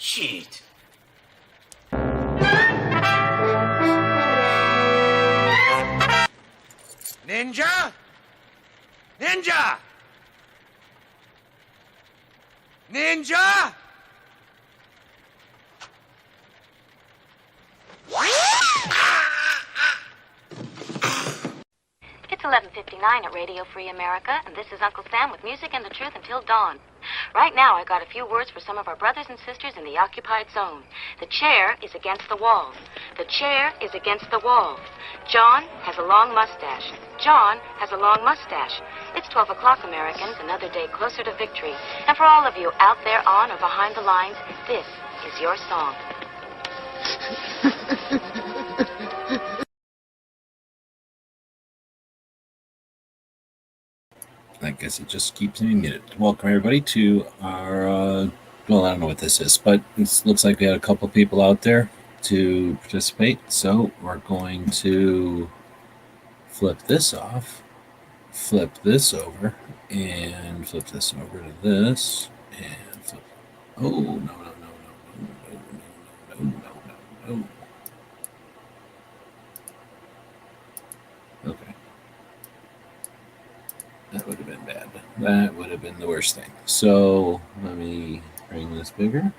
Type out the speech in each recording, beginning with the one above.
Cheat. Ninja? Ninja! Ninja! It's 11:59 at Radio Free America, and this is Uncle Sam with music and the truth until dawn. Right now, I got a few words for some of our brothers and sisters in the occupied zone. The chair is against the wall. The chair is against the wall. John has a long mustache. John has a long mustache. It's 12 o'clock, Americans, another day closer to victory. And for all of you out there on or behind the lines, this is your song. I guess it just keeps me muted. Welcome, everybody, to our, well, I don't know what this is, but it looks like we had a couple people out there to participate. So we're going to flip this off, flip this over, and flip this over to this, and flip. Oh, no. Okay. That would have been bad. That would have been the worst thing. So let me bring this bigger.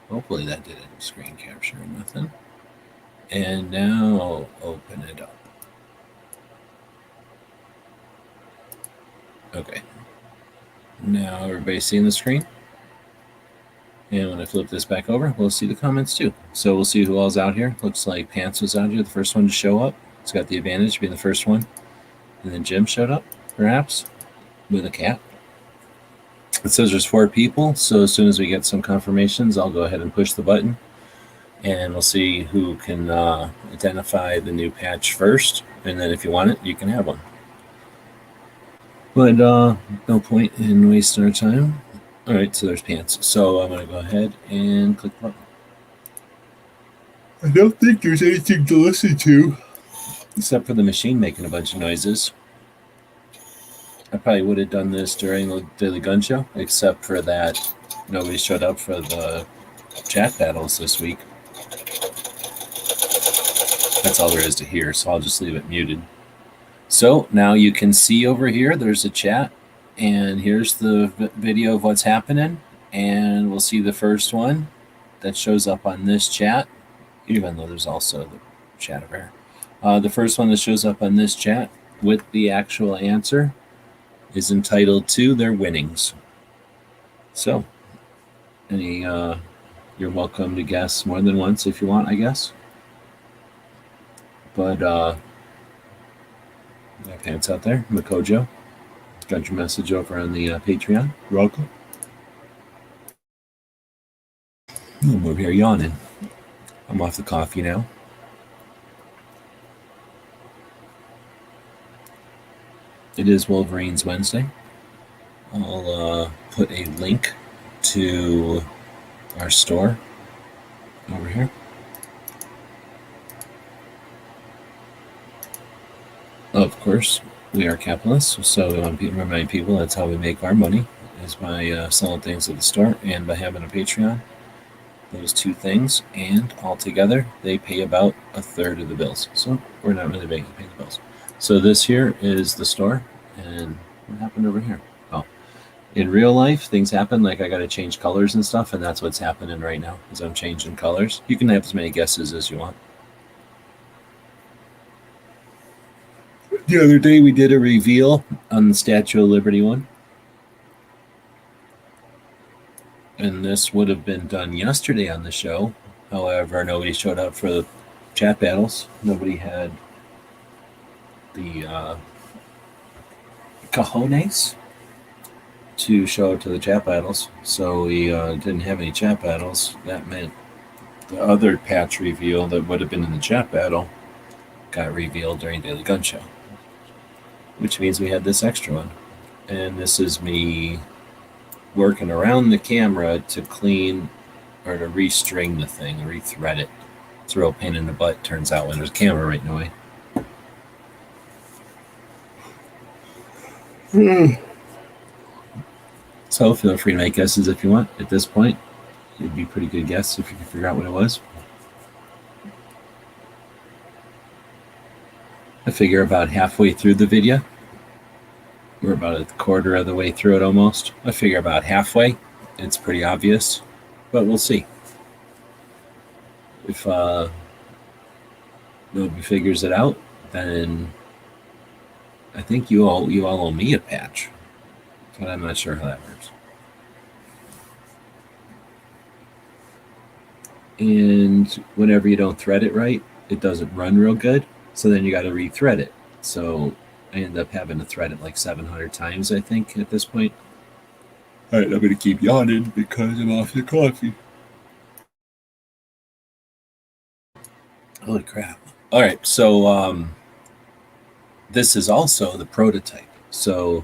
Hopefully that didn't screen capture or nothing. And now open it up. Okay. Now everybody's seeing the screen. And when I flip this back over, we'll see the comments too. So we'll see who all's out here. Looks like Pants was out here, the first one to show up. It's got the advantage of being the first one. And then Jim showed up, perhaps, with a cat. It says there's 4 people, so as soon as we get some confirmations, I'll go ahead and push the button, and we'll see who can identify the new patch first, and then if you want it, you can have one. But no point in wasting our time. All right, so there's Pants. So I'm going to go ahead and click the button. I don't think there's anything to listen to, except for the machine making a bunch of noises. I probably would have done this during the Daily Gun Show, except for that nobody showed up for the chat battles this week. That's all there is to hear, so I'll just leave it muted. So now you can see over here, there's a chat, and here's the video of what's happening, and we'll see the first one that shows up on this chat, even though there's also the chat over here. The first one that shows up on this chat with the actual answer is entitled to their winnings. So, you're welcome to guess more than once if you want, I guess. But, got Pants out there, Makojo. Got your message over on the Patreon. You're welcome. I'm over here yawning. I'm off the coffee now. It is Wolverine's Wednesday. I'll put a link to our store over here. Of course, we are capitalists, so we want to remind people that's how we make our money, is by selling things at the store and by having a Patreon. Those 2 things, and altogether, they pay about 1/3 of the bills. So we're not really making pay the bills. So this here is the store, and what happened over here? Oh, in real life, things happen, like I got to change colors and stuff, and that's what's happening right now, is I'm changing colors. You can have as many guesses as you want. The other day, we did a reveal on the Statue of Liberty one, and this would have been done yesterday on the show. However, nobody showed up for the chat battles. Nobody had the cojones to show up to the chat battles, so we didn't have any chat battles. That meant the other patch reveal that would have been in the chat battle got revealed during Daily Gun Show, which means we had this extra one. And this is me working around the camera to clean or to restring the thing, rethread it. It's a real pain in the butt, turns out, when there's a camera right in the way. So feel free to make guesses if you want at this point. It'd be a pretty good guess if you could figure out what it was. I figure about halfway through the video. We're about a quarter of the way through it almost. I figure about halfway. It's pretty obvious, but we'll see. If nobody figures it out, then I think you all owe me a patch, but I'm not sure how that works. And whenever you don't thread it right, it doesn't run real good. So then you got to rethread it. So I end up having to thread it like 700 times, I think, at this point. All right, I'm going to keep yawning because I'm off the coffee. Holy crap. All right, so this is also the prototype. So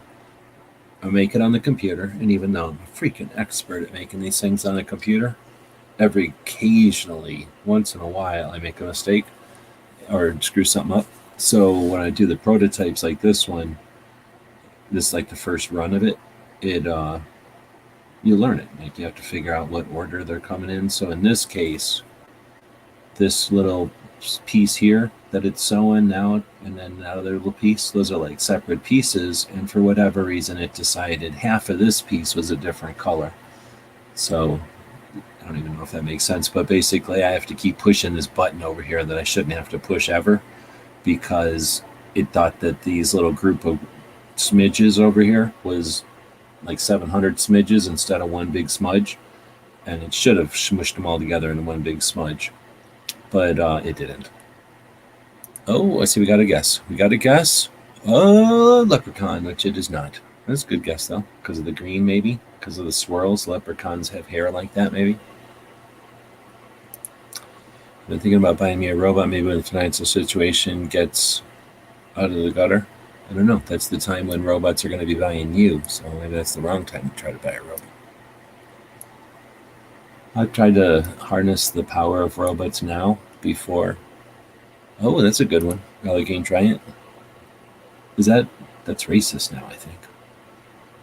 I make it on the computer, and even though I'm a freaking expert at making these things on the computer, occasionally, once in a while, I make a mistake or screw something up. So when I do the prototypes like this one, this is like the first run of it, you learn it. Like you have to figure out what order they're coming in. So in this case, this little piece here that it's sewing now, and then that other little piece, those are like separate pieces. And for whatever reason, it decided half of this piece was a different color. So I don't even know if that makes sense, but basically I have to keep pushing this button over here that I shouldn't have to push ever, because it thought that these little group of smidges over here was like 700 smidges instead of one big smudge, and it should have smushed them all together into one big smudge, but it didn't. Oh, I see we got a guess. Leprechaun, which it is not. That's a good guess though, because of the green, maybe because of the swirls. Leprechauns have hair like that, maybe. I've been thinking about buying me a robot, maybe when the financial situation gets out of the gutter. I don't know. That's the time when robots are going to be buying you, so maybe that's the wrong time to try to buy a robot. I've tried to harness the power of robots now before. Oh, that's a good one. Elegant Giant. That's racist now, I think.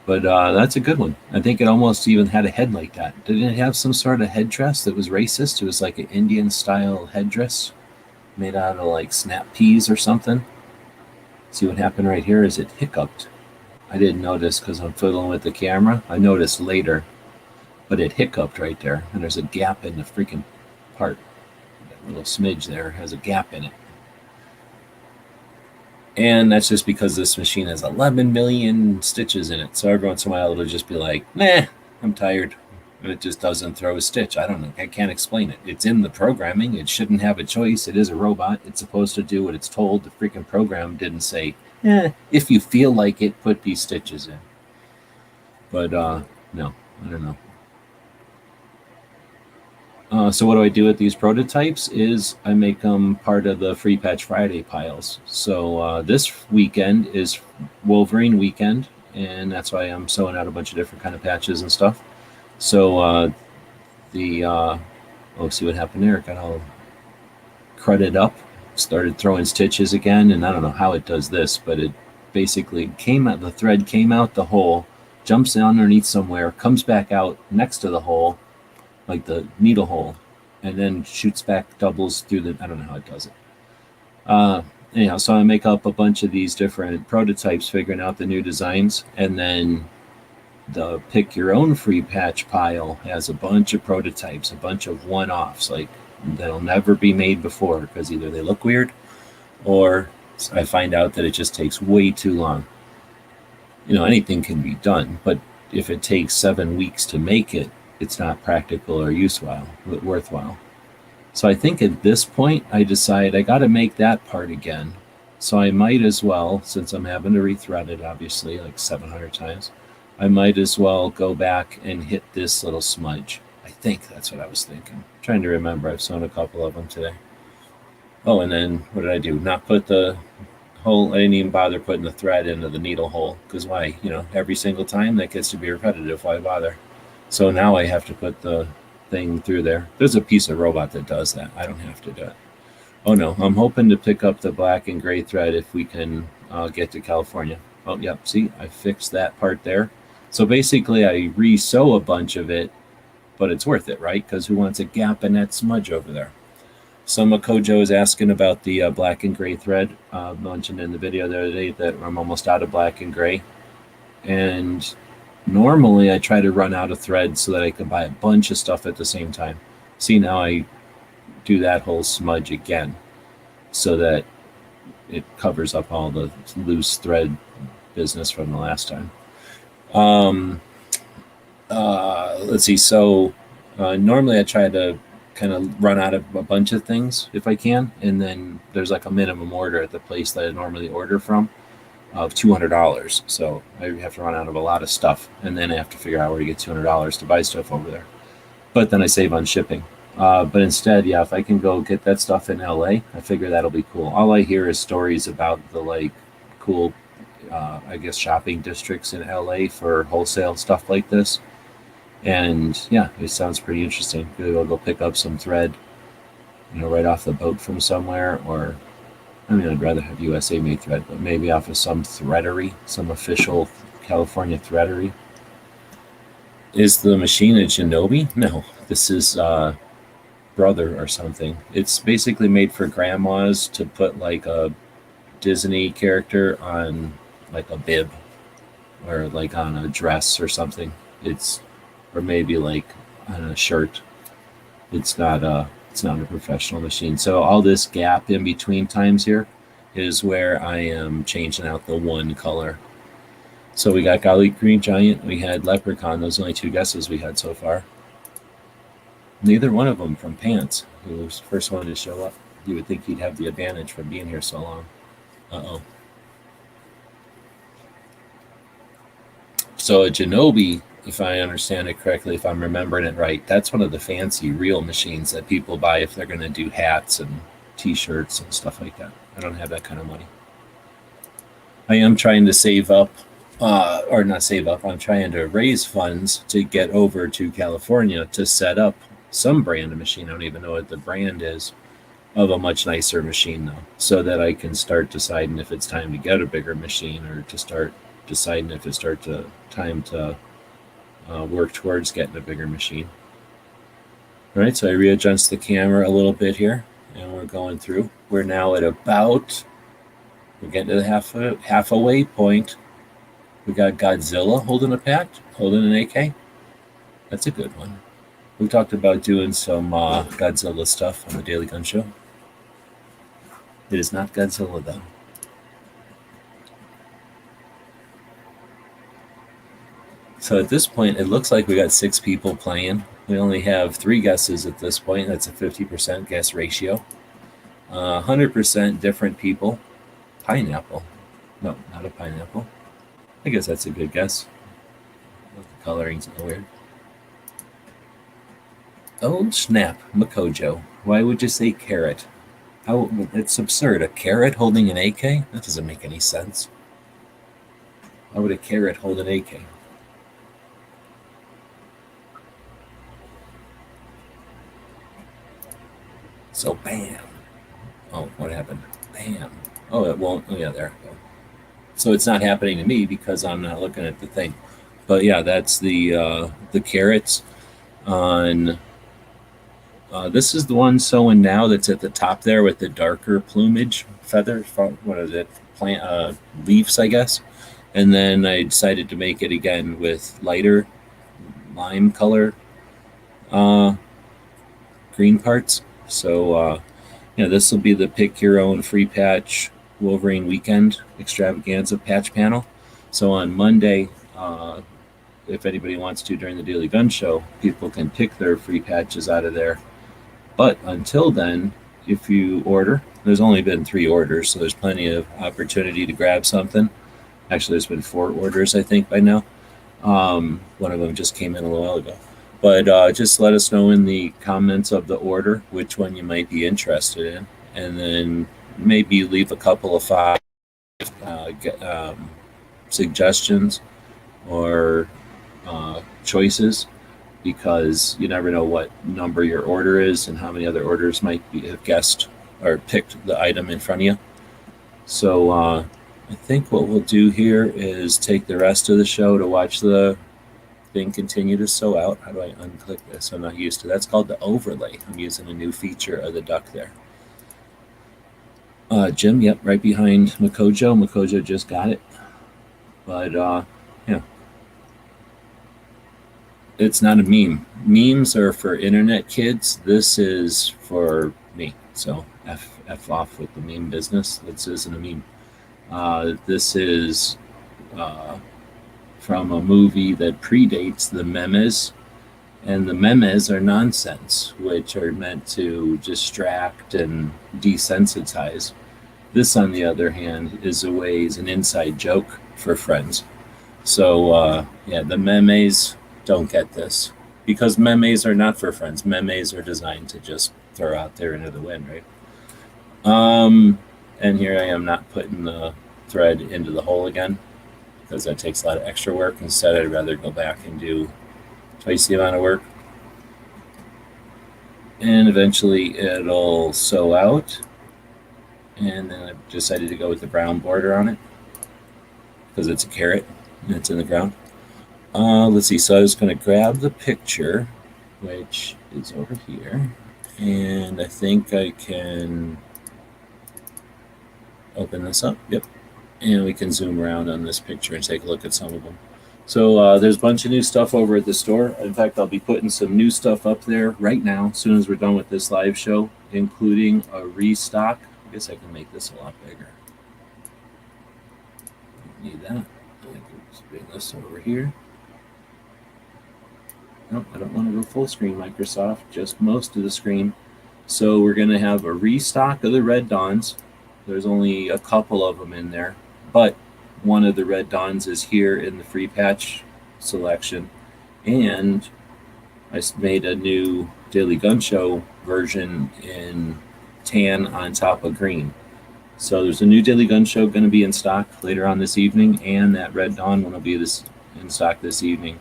But that's a good one. I think it almost even had a head like that. Didn't it have some sort of headdress that was racist? It was like an Indian-style headdress made out of like snap peas or something. See what happened right here is it hiccuped. I didn't notice because I'm fiddling with the camera. I noticed later, but it hiccuped right there. And there's a gap in the freaking part. That little smidge there has a gap in it. And that's just because this machine has 11 million stitches in it. So every once in a while, it'll just be like, nah, I'm tired. And it just doesn't throw a stitch. I don't know. I can't explain it. It's in the programming. It shouldn't have a choice. It is a robot. It's supposed to do what it's told. The freaking program didn't say, if you feel like it, put these stitches in. But no, I don't know. So what do I do with these prototypes is I make them part of the Free Patch Friday piles. So this weekend is Wolverine weekend, and that's why I'm sewing out a bunch of different kind of patches and stuff. So see what happened there. It got all crudded up, started throwing stitches again, and I don't know how it does this, but it basically the thread came out the hole, jumps underneath somewhere, comes back out next to the hole, like the needle hole, and then shoots back, doubles through I don't know how it does it. Anyhow, so I make up a bunch of these different prototypes, figuring out the new designs, and then the pick your own free patch pile has a bunch of prototypes, a bunch of one-offs, like that'll never be made before, because either they look weird or I find out that it just takes way too long. Anything can be done, but if it takes 7 weeks to make it, it's not practical or worthwhile. So I think at this point, I decide I got to make that part again. So I might as well, since I'm having to rethread it, obviously, like 700 times, I might as well go back and hit this little smudge. I think that's what I was thinking. I'm trying to remember. I've sewn a couple of them today. Oh, and then what did I do? Not put the hole. I didn't even bother putting the thread into the needle hole, because why? Every single time that gets to be repetitive. Why bother? So now I have to put the thing through there. There's a piece of robot that does that. I don't have to do it. Oh no, I'm hoping to pick up the black and gray thread if we can get to California. Oh, yep, see, I fixed that part there. So basically I re-sew a bunch of it but it's worth it, right? Because who wants a gap in that smudge over there? So Makojo is asking about the black and gray thread. Mentioned in the video the other day that I'm almost out of black and gray. And normally I try to run out of thread so that I can buy a bunch of stuff at the same time. See, now I do that whole smudge again so that it covers up all the loose thread business from the last time. Let's see. So normally I try to kind of run out of a bunch of things if I can, and then there's like a minimum order at the place that I normally order from of $200. So I have to run out of a lot of stuff, and then I have to figure out where to get $200 to buy stuff over there. But then I save on shipping. But instead, yeah, if I can go get that stuff in LA, I figure that'll be cool. All I hear is stories about the like cool, I guess, shopping districts in LA for wholesale stuff like this. And yeah, it sounds pretty interesting. Maybe I'll go pick up some thread, right off the boat from somewhere, or I mean, I'd rather have USA made thread, but maybe off of some threadery, some official California threadery. Is the machine a Shinobi? No, this is Brother or something. It's basically made for grandmas to put like a Disney character on like a bib or like on a dress or something. Or maybe like on a shirt. It's not a professional machine. So all this gap in between times here is where I am changing out the one color. So we got Golly Green Giant, we had Leprechaun. Those are only 2 guesses we had so far. Neither one of them from Pants, who was the first one to show up. You would think he'd have the advantage from being here so long. Uh-oh. So a Shinobi, if I understand it correctly, if I'm remembering it right, that's one of the fancy real machines that people buy if they're going to do hats and t-shirts and stuff like that. I don't have that kind of money. I am trying to save up, or not save up, I'm trying to raise funds to get over to California to set up some brand of machine. I don't even know what the brand is of a much nicer machine though, so that I can start deciding if it's time to get a bigger machine or to start deciding if it's time to work towards getting a bigger machine. All right, so I readjust the camera a little bit here, and we're going through. We're now at we're getting to the halfway point. We got Godzilla holding an AK. That's a good one. We talked about doing some Godzilla stuff on the Daily Gun Show. It is not Godzilla though. So at this point, it looks like we got 6 people playing. We only have 3 guesses at this point. That's a 50% guess ratio. 100% different people. Pineapple. No, not a pineapple. I guess that's a good guess. The coloring's a little weird. Oh, snap. Makojo. Why would you say carrot? It's absurd. A carrot holding an AK? That doesn't make any sense. Why would a carrot hold an AK? So bam. Oh, what happened? Bam. Oh, it won't. Oh, yeah, there we go. So it's not happening to me because I'm not looking at the thing. But yeah, that's the carrots on. This is the one sewing now that's at the top there with the darker plumage feather. What is it? Plant leaves, I guess. And then I decided to make it again with lighter lime color green parts. So this will be the pick your own free patch Wolverine weekend extravaganza patch panel. So on Monday, if anybody wants to during the Daily Gun Show, people can pick their free patches out of there. But until then, if you order, there's only been 3 orders, so there's plenty of opportunity to grab something. Actually, there's been 4 orders, I think, by now. One of them just came in a little while ago. But just let us know in the comments of the order which one you might be interested in, and then maybe leave a couple of 5 suggestions or choices, because you never know what number your order is and how many other orders might have guessed or picked the item in front of you. So I think what we'll do here is take the rest of the show to watch the thing continue to sew out. How do I unclick this? I'm not used to. That's called the overlay. I'm using a new feature of the duck there. Jim, yep, right behind Makojo. Makojo just got it. But yeah, it's not a meme. Memes are for internet kids. This is for me. So F off with the meme business. This isn't a meme. This is from a movie that predates the memes. And the memes are nonsense, which are meant to distract and desensitize. This, on the other hand, is an inside joke for friends. So, yeah, the memes don't get this. Because memes are not for friends. Memes are designed to just throw out there into the wind, right? And here I am not putting the thread into the hole again, because that takes a lot of extra work. Instead, I'd rather go back and do twice the amount of work. And eventually it'll sew out. And then I decided to go with the brown border on it, because it's a carrot and it's in the ground. Let's see, so I was going to grab the picture, which is over here. And I think I can open this up. Yep. And we can zoom around on this picture and take a look at some of them. So there's a bunch of new stuff over at the store. In fact, I'll be putting some new stuff up there right now as soon as we're done with this live show, including a restock. I guess I can make this a lot bigger. Don't need that. I can just bring this over here. Nope, I don't want to go full screen Microsoft, just most of the screen. So we're going to have a restock of the Red Dawns. There's only a couple of them in there, but one of the Red Dawns is here in the free patch selection. And I made a new Daily Gun Show version in tan on top of green. So there's a new Daily Gun Show going to be in stock later on this evening, and that Red Dawn one will be in stock this evening.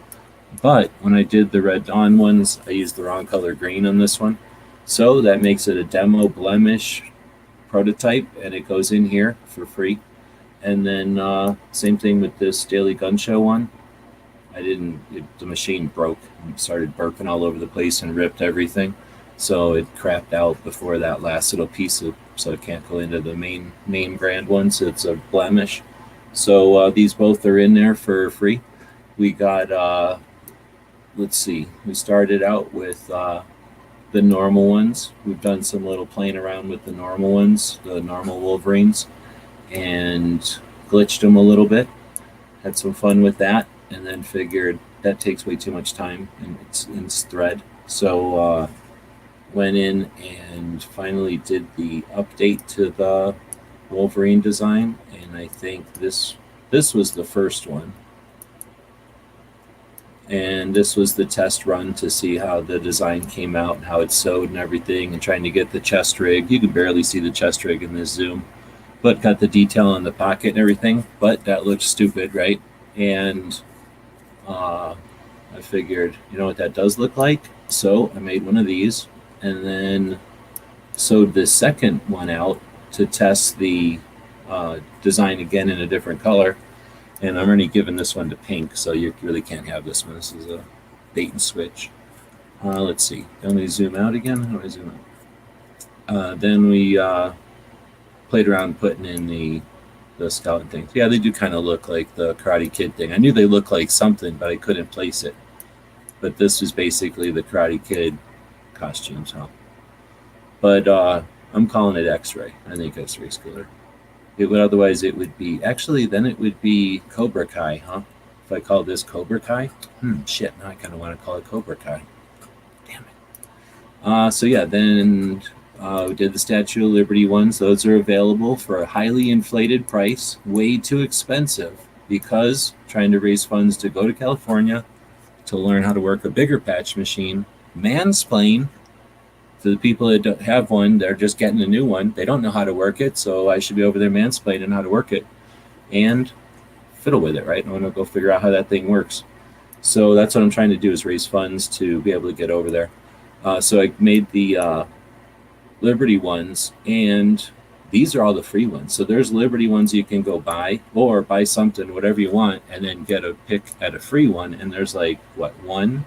But when I did the Red Dawn ones, I used the wrong color green on this one. So that makes it a demo blemish prototype, and it goes in here for free. And then same thing with this Daily Gun Show one. The machine broke and started burping all over the place and ripped everything. So it crapped out before that last little piece, so it can't go into the main brand one, so it's a blemish. So these both are in there for free. We got, let's see, we started out with the normal ones. We've done some little playing around with the normal ones, the normal Wolverines, and glitched them a little bit. Had some fun with that, and then figured that takes way too much time and it's thread. So went in and finally did the update to the Wolverine design, and I think this was the first one. And this was the test run to see how the design came out and how it's sewed and everything, and trying to get the chest rig. You can barely see the chest rig in this zoom, but got the detail on the pocket and everything, but that looks stupid, right? And I figured, you know what that does look like? So I made one of these and then sewed the second one out to test the design again in a different color. And I'm already giving this one to pink, so you really can't have this one. This is a bait and switch. Let's see. Let me zoom out again. How do I zoom out? Then we played around putting in the skeleton things. Yeah, they do kind of look like the Karate Kid thing. I knew they looked like something, but I couldn't place it. But this was basically the Karate Kid costumes, huh? But I'm calling it X-Ray. I think X-Ray's cooler. Otherwise it would be, actually then it would be Cobra Kai, huh? If I call this Cobra Kai? Shit, now I kind of want to call it Cobra Kai. Damn it. So yeah, then we did the Statue of Liberty ones. Those are available for a highly inflated price, way too expensive, because trying to raise funds to go to California to learn how to work a bigger patch machine, mansplain to the people that don't have one. They're just getting a new one. They don't know how to work it, so I should be over there mansplaining how to work it and fiddle with it, right? I want to go figure out how that thing works. So that's what I'm trying to do, is raise funds to be able to get over there. So I made the Liberty ones, and these are all the free ones. So there's Liberty ones you can go buy, or buy something, whatever you want, and then get a pick at a free one. And there's like, what, 1,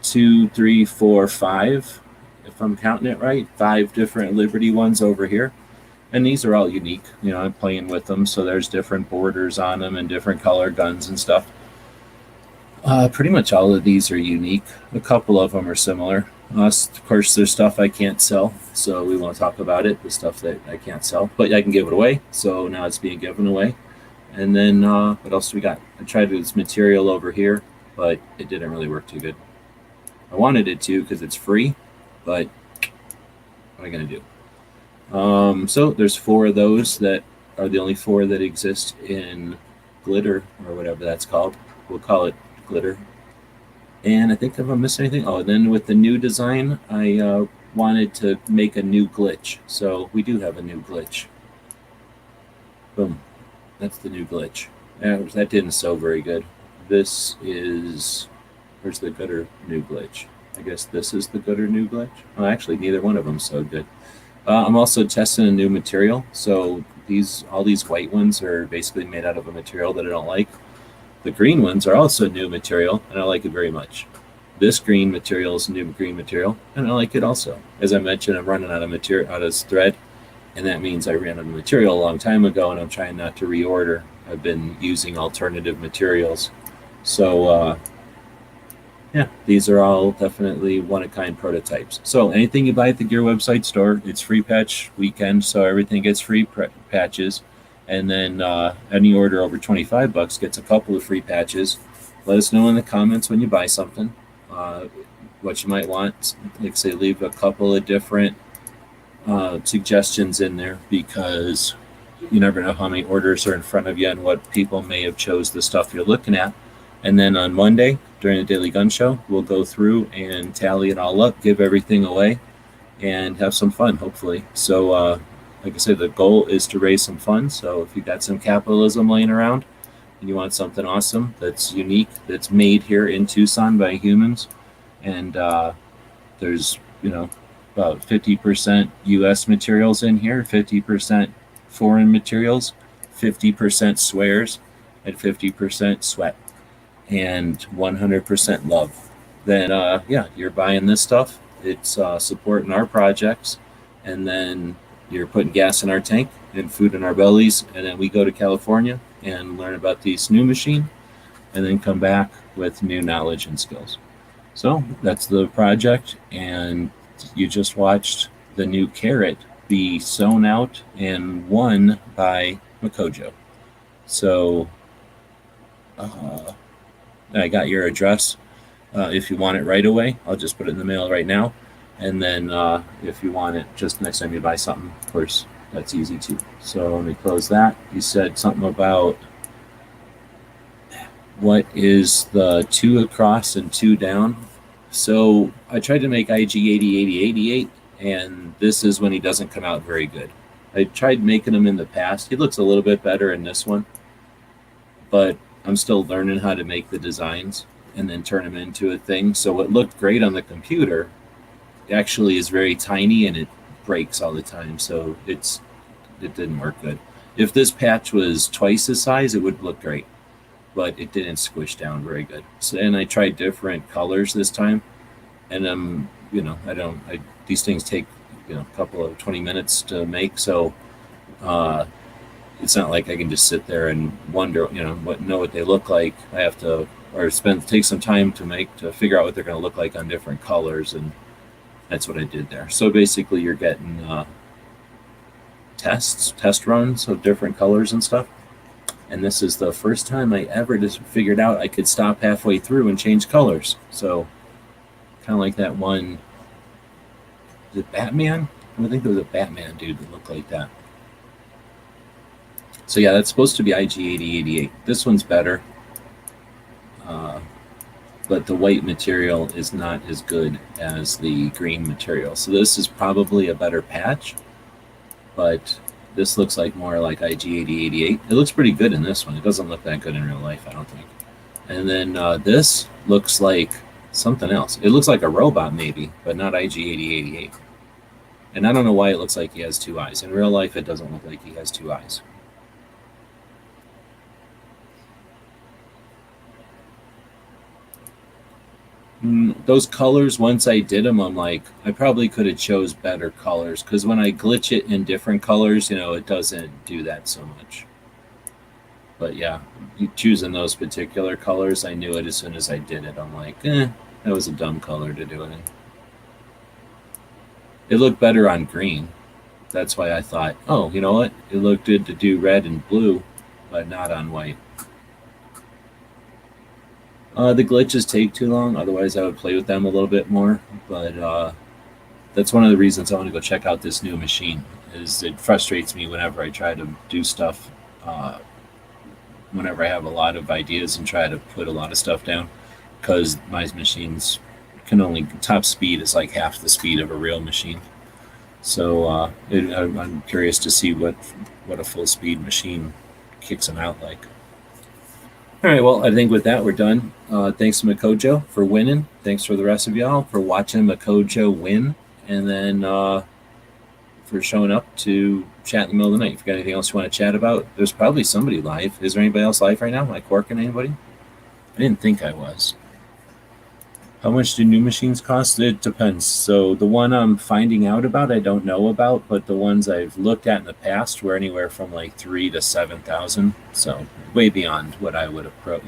2, 3, 4, 5, if I'm counting it right, 5 different Liberty ones over here. And these are all unique. You know, I'm playing with them, so there's different borders on them and different color guns and stuff. Pretty much all of these are unique. A couple of them are similar. Of course, there's stuff I can't sell, so we won't talk about it, the stuff that I can't sell. But I can give it away, so now it's being given away. And then, what else do we got? I tried this material over here, but it didn't really work too good. I wanted it to because it's free, but what am I going to do? So there's 4 of those that are the only 4 that exist in glitter, or whatever that's called. We'll call it glitter. And I think if I missed anything, oh, and then with the new design, I wanted to make a new glitch. So we do have a new glitch. Boom. That's the new glitch. That didn't sew very good. This is, where's the good or new glitch? I guess this is the good or new glitch. Oh, actually, neither one of them sewed good. I'm also testing a new material. So all these white ones are basically made out of a material that I don't like. The green ones are also new material, and I like it very much. This green material is new green material, and I like it also. As I mentioned, I'm running out of material, out of thread, and that means I ran out of material a long time ago, and I'm trying not to reorder. I've been using alternative materials. So, yeah, these are all definitely one-of-kind prototypes. So anything you buy at the Gear website store, it's free patch weekend, so everything gets free patches. And then any order over $25 gets a couple of free patches. Let us know in the comments when you buy something, what you might want. Like I say, leave a couple of different suggestions in there, because you never know how many orders are in front of you and what people may have chose the stuff you're looking at. And then on Monday, during the Daily Gun Show, we'll go through and tally it all up, give everything away, and have some fun, hopefully. So, like I said, the goal is to raise some funds. So if you got some capitalism laying around and you want something awesome that's unique, that's made here in Tucson by humans, and there's, you know, about 50% U.S. materials in here, 50% foreign materials, 50% swears, and 50% sweat, and 100% love, then yeah, you're buying this stuff. It's supporting our projects, and then you're putting gas in our tank and food in our bellies, and then we go to California and learn about this new machine, and then come back with new knowledge and skills. So that's the project, and you just watched the new carrot be sewn out and won by Makojo. So I got your address. If you want it right away, I'll just put it in the mail right now. And then if you want it just next time you buy something, of course, that's easy too. So let me close that. You said something about what is the 2 across and 2 down. So I tried to make IG 80, and this is when he doesn't come out very good. I tried making him in the past. He looks a little bit better in this one, but I'm still learning how to make the designs and then turn them into a thing. So what looked great on the computer actually is very tiny, and it breaks all the time. So it didn't work good. If this patch was twice the size, it would look great, but it didn't squish down very good. So, and I tried different colors this time, and you know, these things take, you know, a couple of 20 minutes to make. So it's not like I can just sit there and wonder, you know, what they look like. I have to, or take some time to figure out what they're going to look like on different colors, and that's what I did there. So basically, you're getting test runs of different colors and stuff. And this is the first time I ever just figured out I could stop halfway through and change colors. So kind of like that one, is it Batman? I think there was a Batman dude that looked like that. So yeah, that's supposed to be IG 8088. This one's better, but the white material is not as good as the green material. So this is probably a better patch, but this looks like more like IG 8088. It looks pretty good in this one. It doesn't look that good in real life, I don't think. And then this looks like something else. It looks like a robot maybe, but not IG 8088. And I don't know why it looks like he has two eyes. In real life, it doesn't look like he has two eyes. Those colors, once I did them, I'm like, I probably could have chose better colors, because when I glitch it in different colors, it doesn't do that so much. But yeah, choosing those particular colors, I knew it as soon as I did it. I'm like, that was a dumb color to do it in. It looked better on green. That's why I thought, oh, you know what? It looked good to do red and blue, but not on white. The glitches take too long. Otherwise, I would play with them a little bit more. But that's one of the reasons I want to go check out this new machine. Is it frustrates me whenever I try to do stuff. Whenever I have a lot of ideas and try to put a lot of stuff down, because my machines can only top speed is like half the speed of a real machine. So I'm curious to see what a full speed machine kicks them out like. All right, well, I think with that, we're done. Thanks to Makojo for winning. Thanks for the rest of y'all for watching Makojo win. And then for showing up to chat in the middle of the night. If you got anything else you want to chat about, there's probably somebody live. Is there anybody else live right now? Am I corking anybody? I didn't think I was. How much do new machines cost? It depends. So the one I'm finding out about, I don't know about, but the ones I've looked at in the past were anywhere from like 3,000 to 7,000. So way beyond what I would have,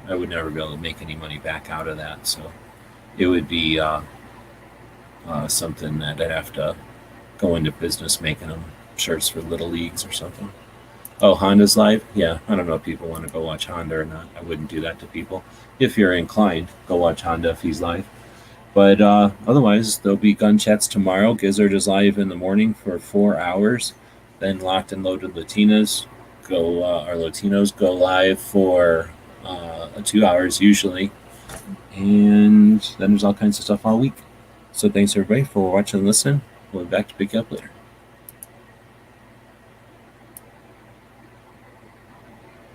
I would never be able to make any money back out of that. So it would be something that I'd have to go into business making them shirts for little leagues or something. Oh, Honda's live? Yeah, I don't know if people want to go watch Honda or not. I wouldn't do that to people. If you're inclined, go watch Honda if he's live. But otherwise, there'll be gun chats tomorrow. Gizzard is live in the morning for 4 hours. Then Locked and Loaded Latinos Latinos go live for 2 hours usually. And then there's all kinds of stuff all week. So thanks everybody for watching and listening. We'll be back to pick you up later.